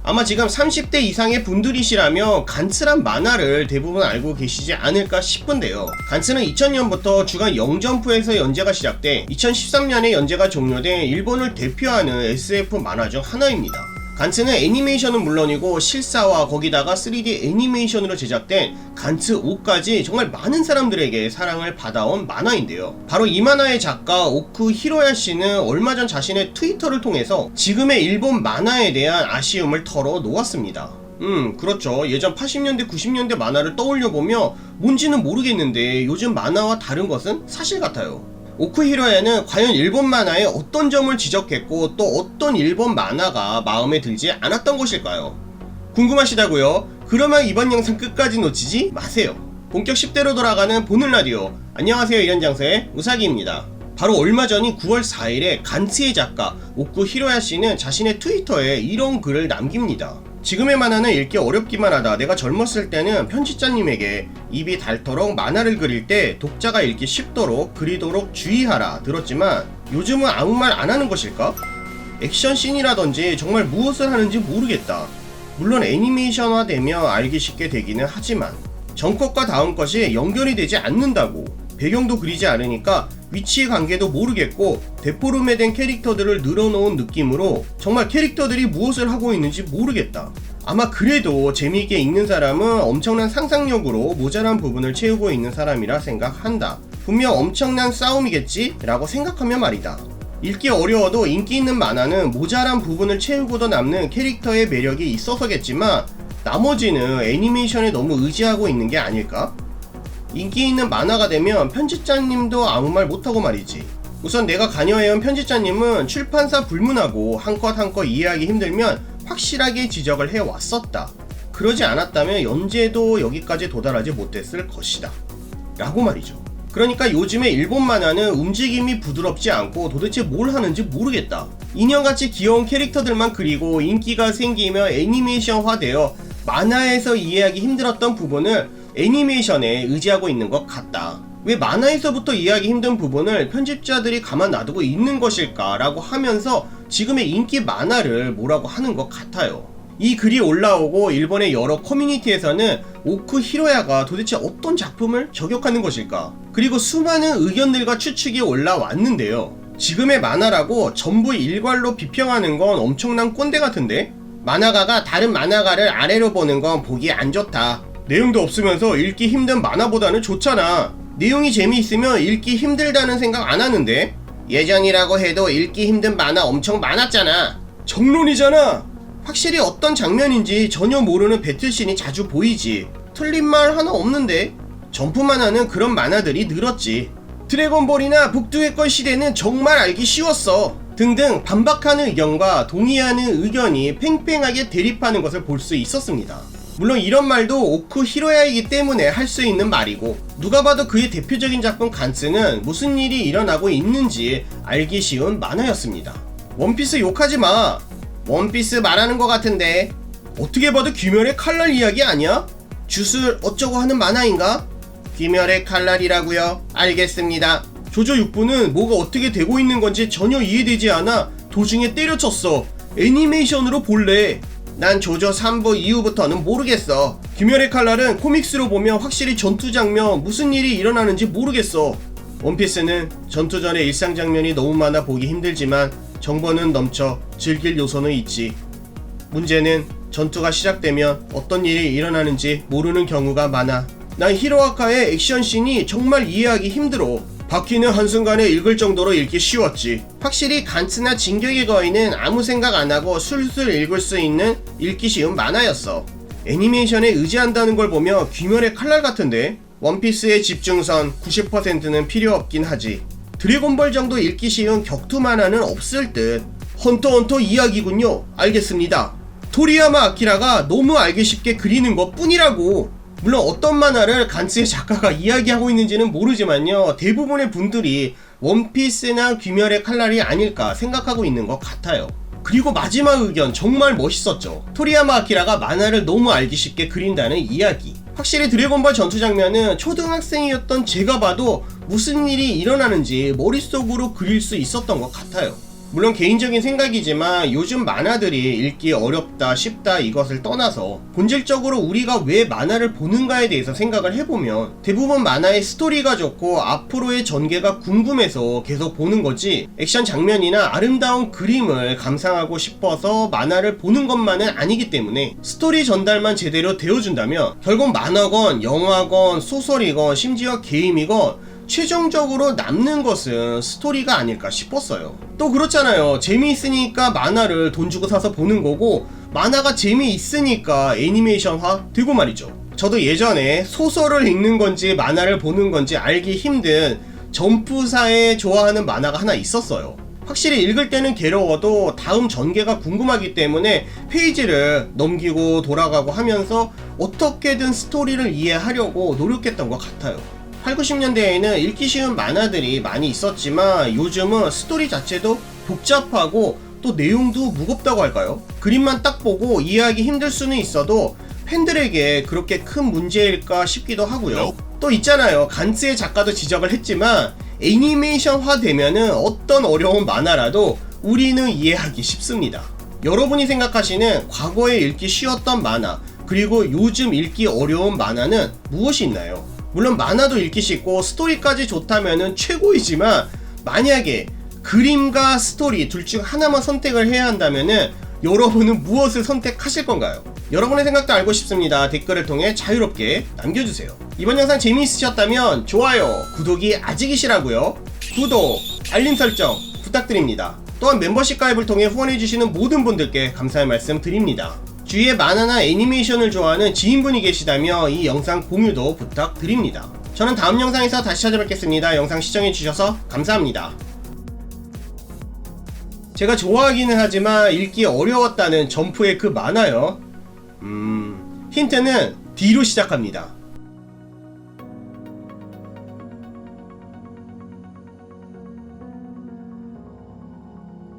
아마 지금 30대 이상의 분들이시라면 간츠란 만화를 대부분 알고 계시지 않을까 싶은데요. 간츠는 2000년부터 주간 영점프에서 연재가 시작돼 2013년에 연재가 종료된 일본을 대표하는 SF 만화 중 하나입니다. 간츠는 애니메이션은 물론이고 실사와 거기다가 3D 애니메이션으로 제작된 간츠 5까지 정말 많은 사람들에게 사랑을 받아온 만화인데요. 바로 이 만화의 작가 오쿠 히로야 씨는 얼마 전 자신의 트위터를 통해서 지금의 일본 만화에 대한 아쉬움을 털어놓았습니다. 그렇죠. 예전 80년대 90년대 만화를 떠올려보며 뭔지는 모르겠는데 요즘 만화와 다른 것은 사실 같아요. 오쿠 히로야는 과연 일본 만화에 어떤 점을 지적했고 또 어떤 일본 만화가 마음에 들지 않았던 것일까요? 궁금하시다고요? 그러면 이번 영상 끝까지 놓치지 마세요. 본격 10대로 돌아가는 보는 라디오. 안녕하세요, 이런장소의 우사기입니다. 바로 얼마 전인 9월 4일에 간츠의 작가 오쿠 히로야 씨는 자신의 트위터에 이런 글을 남깁니다. 지금의 만화는 읽기 어렵기만 하다. 내가 젊었을 때는 편집자님에게 입이 닳도록 만화를 그릴 때 독자가 읽기 쉽도록 그리도록 주의하라 들었지만 요즘은 아무 말 안 하는 것일까? 액션씬이라든지 정말 무엇을 하는지 모르겠다. 물론 애니메이션화 되며 알기 쉽게 되기는 하지만 전컷과 다음 것이 연결이 되지 않는다고. 배경도 그리지 않으니까 위치 관계도 모르겠고 데포름에 된 캐릭터들을 늘어놓은 느낌으로 정말 캐릭터들이 무엇을 하고 있는지 모르겠다. 아마 그래도 재미있게 읽는 사람은 엄청난 상상력으로 모자란 부분을 채우고 있는 사람이라 생각한다. 분명 엄청난 싸움이겠지? 라고 생각하면 말이다. 읽기 어려워도 인기 있는 만화는 모자란 부분을 채우고도 남는 캐릭터의 매력이 있어서겠지만 나머지는 애니메이션에 너무 의지하고 있는 게 아닐까? 인기 있는 만화가 되면 편집자님도 아무 말 못하고 말이지. 우선 내가 관여해온 편집자님은 출판사 불문하고 한 컷 한 컷 이해하기 힘들면 확실하게 지적을 해왔었다. 그러지 않았다면 연재도 여기까지 도달하지 못했을 것이다. 라고 말이죠. 그러니까 요즘에 일본 만화는 움직임이 부드럽지 않고 도대체 뭘 하는지 모르겠다. 인형같이 귀여운 캐릭터들만 그리고 인기가 생기며 애니메이션화되어 만화에서 이해하기 힘들었던 부분을 애니메이션에 의지하고 있는 것 같다. 왜 만화에서부터 이해하기 힘든 부분을 편집자들이 가만 놔두고 있는 것일까 라고 하면서 지금의 인기 만화를 뭐라고 하는 것 같아요. 이 글이 올라오고 일본의 여러 커뮤니티에서는 오쿠 히로야가 도대체 어떤 작품을 저격하는 것일까? 그리고 수많은 의견들과 추측이 올라왔는데요. 지금의 만화라고 전부 일괄로 비평하는 건 엄청난 꼰대 같은데? 만화가가 다른 만화가를 아래로 보는 건 보기 안 좋다. 내용도 없으면서 읽기 힘든 만화보다는 좋잖아. 내용이 재미있으면 읽기 힘들다는 생각 안 하는데? 예전이라고 해도 읽기 힘든 만화 엄청 많았잖아. 정론이잖아. 확실히 어떤 장면인지 전혀 모르는 배틀씬이 자주 보이지. 틀린 말 하나 없는데? 점프 만화는 그런 만화들이 늘었지. 드래곤볼이나 북두의 걸 시대는 정말 알기 쉬웠어. 등등 반박하는 의견과 동의하는 의견이 팽팽하게 대립하는 것을 볼 수 있었습니다. 물론 이런 말도 오쿠 히로야이기 때문에 할 수 있는 말이고 누가 봐도 그의 대표적인 작품 간츠는 무슨 일이 일어나고 있는지 알기 쉬운 만화였습니다. 원피스 욕하지 마. 원피스 말하는 것 같은데 어떻게 봐도 귀멸의 칼날 이야기 아니야? 주술 어쩌고 하는 만화인가? 귀멸의 칼날이라고요? 알겠습니다. 조조 6부는 뭐가 어떻게 되고 있는 건지 전혀 이해되지 않아 도중에 때려쳤어. 애니메이션으로 볼래. 난 조조 3부 이후부터는 모르겠어. 귀멸의 칼날은 코믹스로 보면 확실히 전투 장면 무슨 일이 일어나는지 모르겠어. 원피스는 전투 전의 일상 장면이 너무 많아 보기 힘들지만 정보는 넘쳐 즐길 요소는 있지. 문제는 전투가 시작되면 어떤 일이 일어나는지 모르는 경우가 많아. 난 히로아카의 액션씬이 정말 이해하기 힘들어. 바퀴는 한순간에 읽을 정도로 읽기 쉬웠지. 확실히 간츠나 진격의 거인은 아무 생각 안하고 술술 읽을 수 있는 읽기 쉬운 만화였어. 애니메이션에 의지한다는 걸 보며 귀멸의 칼날 같은데? 원피스의 집중선 90%는 필요 없긴 하지. 드래곤볼 정도 읽기 쉬운 격투 만화는 없을 듯. 헌터 이야기군요. 알겠습니다. 토리야마 아키라가 너무 알기 쉽게 그리는 것 뿐이라고. 물론 어떤 만화를 간츠의 작가가 이야기하고 있는지는 모르지만요, 대부분의 분들이 원피스나 귀멸의 칼날이 아닐까 생각하고 있는 것 같아요. 그리고 마지막 의견 정말 멋있었죠. 토리야마 아키라가 만화를 너무 알기 쉽게 그린다는 이야기. 확실히 드래곤볼 전투 장면은 초등학생이었던 제가 봐도 무슨 일이 일어나는지 머릿속으로 그릴 수 있었던 것 같아요. 물론 개인적인 생각이지만 요즘 만화들이 읽기 어렵다 쉽다 이것을 떠나서 본질적으로 우리가 왜 만화를 보는가에 대해서 생각을 해보면 대부분 만화의 스토리가 좋고 앞으로의 전개가 궁금해서 계속 보는 거지, 액션 장면이나 아름다운 그림을 감상하고 싶어서 만화를 보는 것만은 아니기 때문에 스토리 전달만 제대로 되어준다면 결국 만화건 영화건 소설이건 심지어 게임이건 최종적으로 남는 것은 스토리가 아닐까 싶었어요. 또 그렇잖아요. 재미있으니까 만화를 돈 주고 사서 보는 거고, 만화가 재미있으니까 애니메이션화 되고 말이죠. 저도 예전에 소설을 읽는 건지 만화를 보는 건지 알기 힘든 점프사에 좋아하는 만화가 하나 있었어요. 확실히 읽을 때는 괴로워도 다음 전개가 궁금하기 때문에 페이지를 넘기고 돌아가고 하면서 어떻게든 스토리를 이해하려고 노력했던 것 같아요. 8, 90년대에는 읽기 쉬운 만화들이 많이 있었지만 요즘은 스토리 자체도 복잡하고 또 내용도 무겁다고 할까요? 그림만 딱 보고 이해하기 힘들 수는 있어도 팬들에게 그렇게 큰 문제일까 싶기도 하고요. 또 있잖아요. 간츠의 작가도 지적을 했지만 애니메이션화 되면은 어떤 어려운 만화라도 우리는 이해하기 쉽습니다. 여러분이 생각하시는 과거에 읽기 쉬웠던 만화 그리고 요즘 읽기 어려운 만화는 무엇이 있나요? 물론 만화도 읽기 쉽고 스토리까지 좋다면은 최고이지만 만약에 그림과 스토리 둘 중 하나만 선택을 해야 한다면은 여러분은 무엇을 선택하실 건가요? 여러분의 생각도 알고 싶습니다. 댓글을 통해 자유롭게 남겨주세요. 이번 영상 재미있으셨다면 좋아요, 구독이 아직이시라고요? 구독, 알림 설정 부탁드립니다. 또한 멤버십 가입을 통해 후원해주시는 모든 분들께 감사의 말씀 드립니다. 주위에 만화나 애니메이션을 좋아하는 지인분이 계시다며 이 영상 공유도 부탁드립니다. 저는 다음 영상에서 다시 찾아뵙겠습니다. 영상 시청해주셔서 감사합니다. 제가 좋아하기는 하지만 읽기 어려웠다는 점프의 그 만화요. 힌트는 D로 시작합니다.